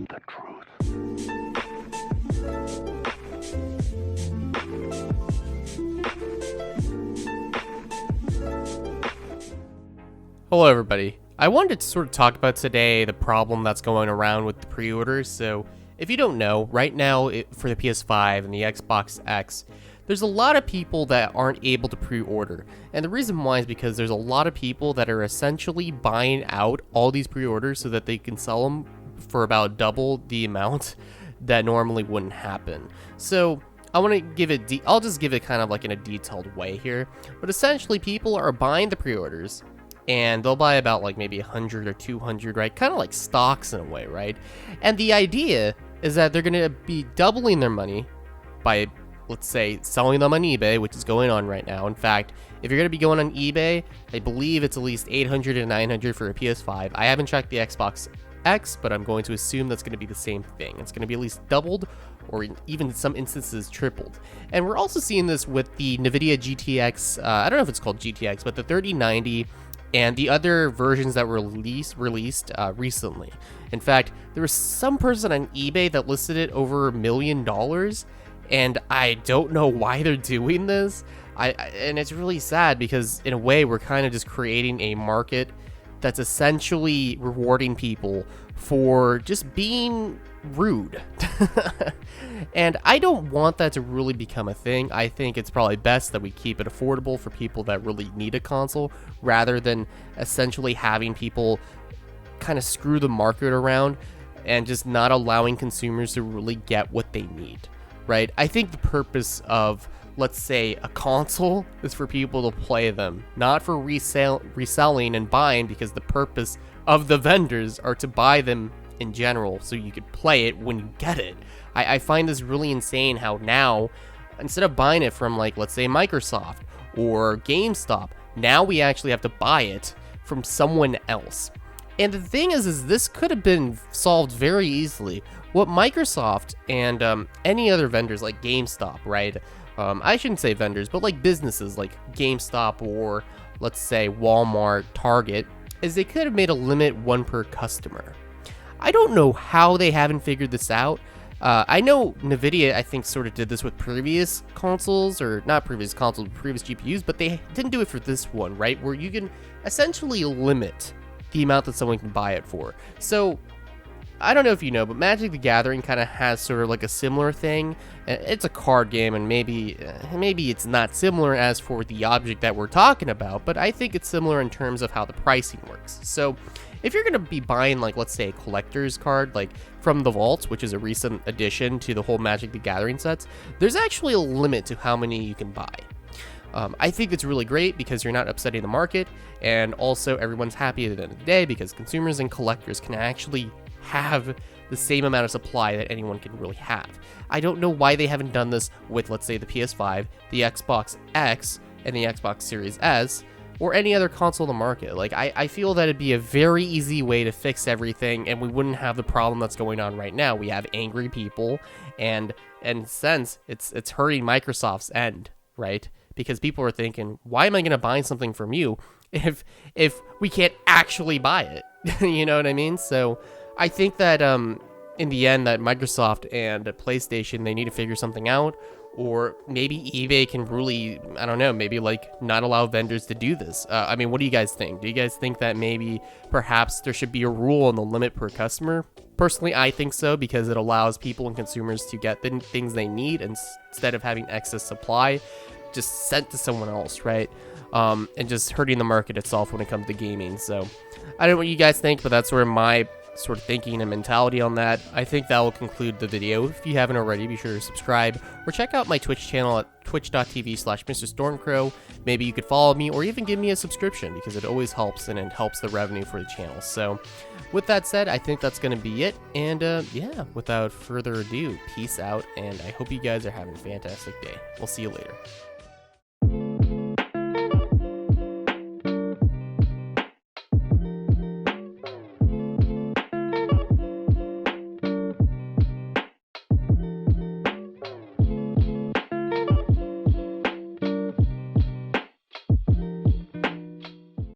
the truth. Hello everybody. I wanted to sort of talk about today the problem that's going around with the pre-orders. So if you don't know, right now for the PS5 and the Xbox X, there's a lot of people that aren't able to pre-order. And the reason why is because there's a lot of people that are essentially buying out all these pre-orders so that they can sell them for about double the amount that normally wouldn't happen. So I want to give it, I'll just give it kind of like in a detailed way here. But essentially people are buying the pre-orders, and they'll buy about like maybe 100 or 200, right? Kind of like stocks in a way, right? And the idea is that they're going to be doubling their money by, let's say, selling them on eBay, which is going on right now. In fact, if you're going to be going on eBay, I believe it's at least 800 to 900 for a PS5. I haven't checked the Xbox X, but I'm going to assume that's going to be the same thing. It's going to be at least doubled, or even in some instances tripled. And we're also seeing this with the NVIDIA GTX, I don't know if it's called GTX, but the 3090 and the other versions that were released recently. In fact, there was some person on eBay that listed it over $1 million, and I don't know why they're doing this. And it's really sad because in a way we're kind of just creating a market that's essentially rewarding people for just being rude. And I don't want that to really become a thing. I think it's probably best that we keep it affordable for people that really need a console, rather than essentially having people kind of screw the market around and just not allowing consumers to really get what they need, right? I think the purpose of, let's say, a console is for people to play them, not for reselling and buying, because the purpose of the vendors are to buy them in general so you could play it when you get it. I find this really insane how now, instead of buying it from, like, let's say Microsoft or GameStop, now we actually have to buy it from someone else. And the thing is this could have been solved very easily. What Microsoft and any other vendors like GameStop, right? I shouldn't say vendors, but like businesses like GameStop or, let's say, Walmart, Target, is they could have made a limit 1 per customer. I don't know how they haven't figured this out. I know NVIDIA, I think, sort of did this with previous consoles, or not previous consoles, but previous GPUs, but they didn't do it for this one, right? Where you can essentially limit the amount that someone can buy it for. So, I don't know if you know, but Magic the Gathering kind of has sort of like a similar thing. It's a card game, and maybe it's not similar as for the object that we're talking about, but I think it's similar in terms of how the pricing works. So, if you're going to be buying, like, let's say, a collector's card, like from the Vault, which is a recent addition to the whole Magic the Gathering sets, there's actually a limit to how many you can buy. I think it's really great because you're not upsetting the market, and also everyone's happy at the end of the day because consumers and collectors can actually have the same amount of supply that anyone can really have. I don't know why they haven't done this with, let's say, the PS5, the Xbox X, and the Xbox Series S, or any other console in the market. Like, I feel that it'd be a very easy way to fix everything, and we wouldn't have the problem that's going on right now. We have angry people, and in a sense, it's hurting Microsoft's end, right? Because people are thinking, why am I going to buy something from you if we can't actually buy it? You know what I mean? So I think that in the end, that Microsoft and PlayStation, they need to figure something out. Or maybe eBay can really, I don't know, maybe like not allow vendors to do this. I mean, what do you guys think? Do you guys think that maybe perhaps there should be a rule on the limit per customer? Personally, I think so, because it allows people and consumers to get the things they need instead of having excess supply just sent to someone else, right? And just hurting the market itself when it comes to gaming. So I don't know what you guys think, but that's sort of my sort of thinking and mentality on that. I think that will conclude the video. If you haven't already, be sure to subscribe or check out my Twitch channel at twitch.tv/MrStormCrow. Maybe you could follow me or even give me a subscription, because it always helps, and it helps the revenue for the channel. So with that said, I think that's going to be it. And yeah, without further ado, peace out, and I hope you guys are having a fantastic day. We'll see you later.